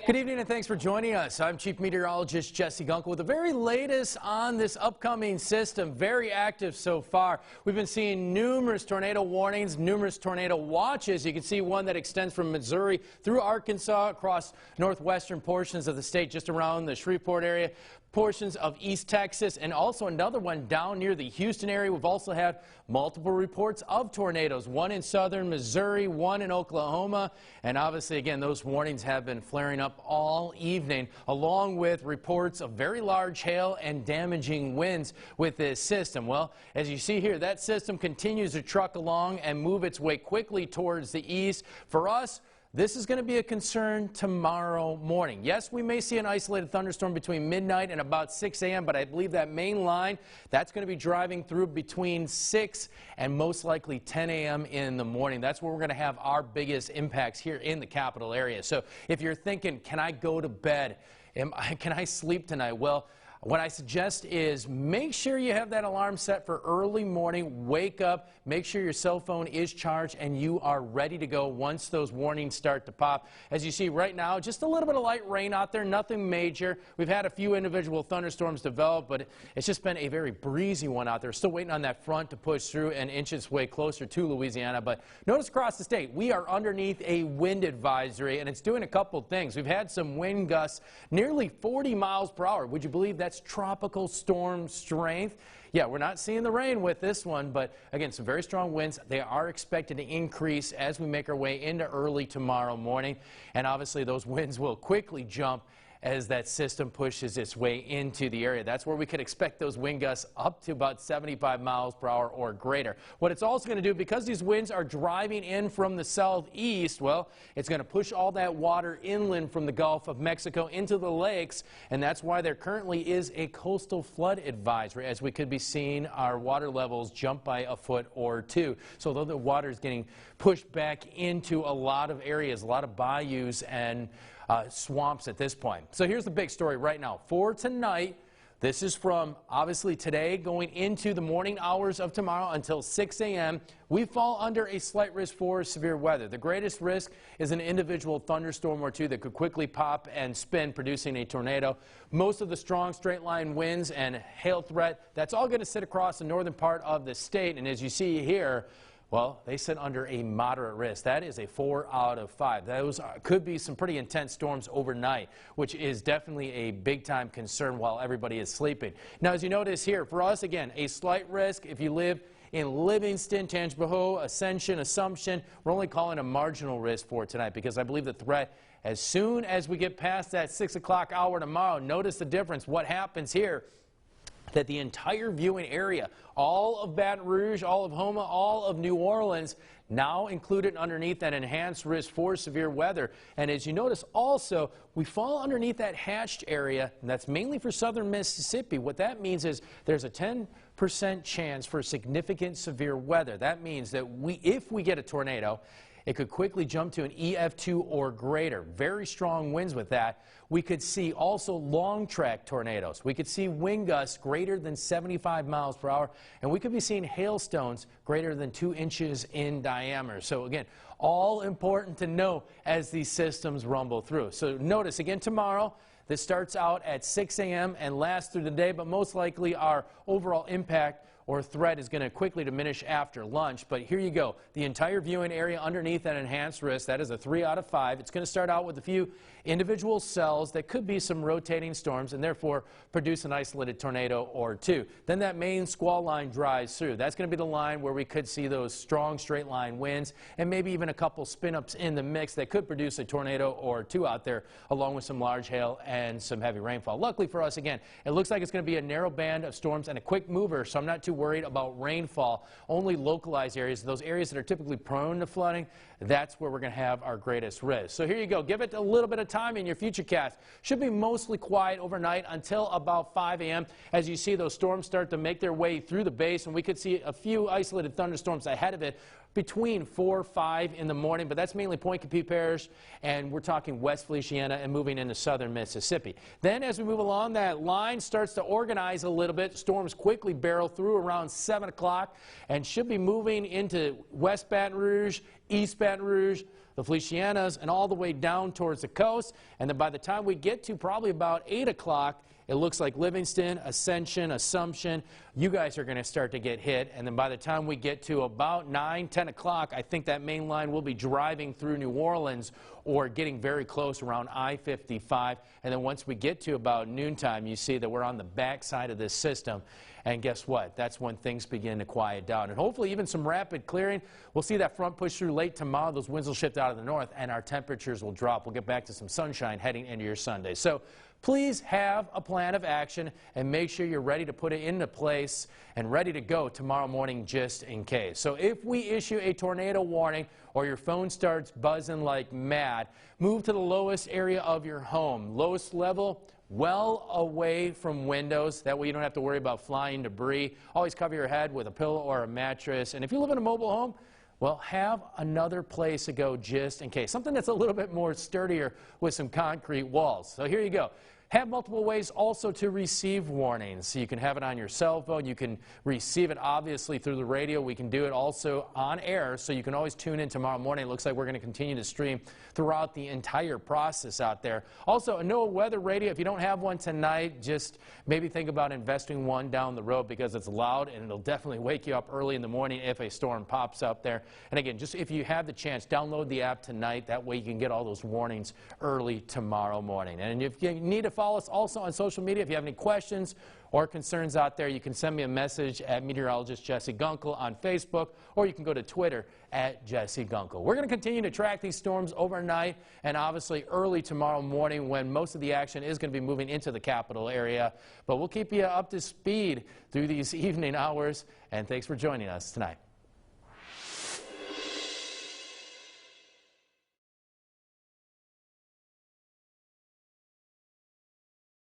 Good evening and thanks for joining us. I'm Chief Meteorologist Jesse Gunkel with the very latest on this upcoming system. Very active so far. We've been seeing numerous tornado warnings, numerous tornado watches. You can see one that extends from Missouri through Arkansas across northwestern portions of the state, just around the Shreveport area, portions of East Texas, and also another one down near the Houston area. We've also had multiple reports of tornadoes, one in southern Missouri, one in Oklahoma, and obviously again those warnings have been flaring up all evening, along with reports of very large hail and damaging winds with this system. Well, as you see here, that system continues to truck along and move its way quickly towards the east. For us, this is going to be a concern tomorrow morning. Yes, we may see an isolated thunderstorm between midnight and about 6 a.m., but I believe that main line, that's going to be driving through between 6 and most likely 10 a.m. in the morning. That's where we're going to have our biggest impacts here in the capital area. So if you're thinking, can I go to bed? Can I sleep tonight? Well, what I suggest is make sure you have that alarm set for early morning. Wake up, make sure your cell phone is charged, and you are ready to go once those warnings start to pop. As you see right now, just a little bit of light rain out there, nothing major. We've had a few individual thunderstorms develop, but it's just been a very breezy one out there. Still waiting on that front to push through and inch its way closer to Louisiana. But notice across the state, we are underneath a wind advisory, and it's doing a couple things. We've had some wind gusts nearly 40 miles per hour. Would you believe that? That's tropical storm strength. Yeah, we're not seeing the rain with this one, but again, some very strong winds. They are expected to increase as we make our way into early tomorrow morning, and obviously those winds will quickly jump as that system pushes its way into the area. That's where we could expect those wind gusts up to about 75 miles per hour or greater. What it's also going to do, because these winds are driving in from the southeast, well, it's going to push all that water inland from the Gulf of Mexico into the lakes, and that's why there currently is a coastal flood advisory, as we could be seeing our water levels jump by a foot or two. So though the water is getting pushed back into a lot of areas, a lot of bayous and swamps at this point. So here's the big story right now. For tonight, this is from obviously today going into the morning hours of tomorrow until 6 a.m. We fall under a slight risk for severe weather. The greatest risk is an individual thunderstorm or two that could quickly pop and spin, producing a tornado. Most of the strong straight line winds and hail threat, that's all going to sit across the northern part of the state. And as you see here, well, they sit under a moderate risk. That is a 4 out of 5. Those could be some pretty intense storms overnight, which is definitely a big-time concern while everybody is sleeping. Now, as you notice here, for us, again, a slight risk if you live in Livingston, Tangipahoa, Ascension, Assumption. We're only calling a marginal risk for tonight because I believe the threat, as soon as we get past that 6 o'clock hour tomorrow, notice the difference. What happens here, that the entire viewing area, all of Baton Rouge, all of Houma, all of New Orleans, now included underneath that enhanced risk for severe weather. And as you notice also, we fall underneath that hatched area, and that's mainly for southern Mississippi. What that means is there's a 10% chance for significant severe weather. That means that if we get a tornado, it could quickly jump to an EF2 or greater. Very strong winds with that. We could see also long track tornadoes. We could see wind gusts greater than 75 miles per hour, and we could be seeing hailstones greater than 2 inches in diameter. So again, all important to know as these systems rumble through. So notice again tomorrow, this starts out at 6 a.m. and lasts through the day, but most likely our overall impact or threat is going to quickly diminish after lunch. But here you go. The entire viewing area underneath that enhanced risk, that is a 3 out of 5. It's going to start out with a few individual cells that could be some rotating storms and therefore produce an isolated tornado or two. Then that main squall line drives through. That's going to be the line where we could see those strong straight line winds and maybe even a couple spin-ups in the mix that could produce a tornado or two out there, along with some large hail and some heavy rainfall. Luckily for us, again, it looks like it's going to be a narrow band of storms and a quick mover, so I'm not too worried about rainfall. Only localized areas, those areas that are typically prone to flooding, that's where we're going to have our greatest risk. So here you go. Give it a little bit of time in your FUTURECAST. Should be mostly quiet overnight until about 5 a.m. as you see those storms start to make their way through the base, and we could see a few isolated thunderstorms ahead of it between 4 or 5 in the morning, but that's mainly Point Coupee Parish, and we're talking West Feliciana and moving into southern Mississippi. Then as we move along, that line starts to organize a little bit. Storms quickly barrel through around 7 o'clock and should be moving into West Baton Rouge, East Baton Rouge, the Felicianas, and all the way down towards the coast. And then by the time we get to probably about 8 o'clock, it looks like Livingston, Ascension, Assumption, you guys are going to start to get hit. And then by the time we get to about 9, 10 o'clock, I think that main line will be driving through New Orleans or getting very close around I-55. And then once we get to about noontime, you see that we're on the backside of this system. And guess what? That's when things begin to quiet down. And hopefully even some rapid clearing. We'll see that front push through late tomorrow. Those winds will shift out of the north, and our temperatures will drop. We'll get back to some sunshine heading into your Sunday. So please have a plan of action and make sure you're ready to put it into place and ready to go tomorrow morning just in case. So if we issue a tornado warning or your phone starts buzzing like mad, move to the lowest area of your home. Lowest level, well away from windows. That way you don't have to worry about flying debris. Always cover your head with a pillow or a mattress. And if you live in a mobile home, well, have another place to go just in case. Something that's a little bit more sturdier with some concrete walls. So here you go. Have multiple ways also to receive warnings. So you can have it on your cell phone. You can receive it obviously through the radio. We can do it also on air, so you can always tune in tomorrow morning. It looks like we're going to continue to stream throughout the entire process out there. Also, a NOAA weather radio. If you don't have one tonight, just maybe think about investing one down the road because it's loud and it'll definitely wake you up early in the morning if a storm pops up there. And again, just if you have the chance, download the app tonight. That way you can get all those warnings early tomorrow morning. And if you need to follow us also on social media. If you have any questions or concerns out there, you can send me a message at meteorologist Jesse Gunkel on Facebook, or you can go to Twitter at Jesse Gunkel. We're going to continue to track these storms overnight and obviously early tomorrow morning when most of the action is going to be moving into the capital area. But we'll keep you up to speed through these evening hours, and thanks for joining us tonight.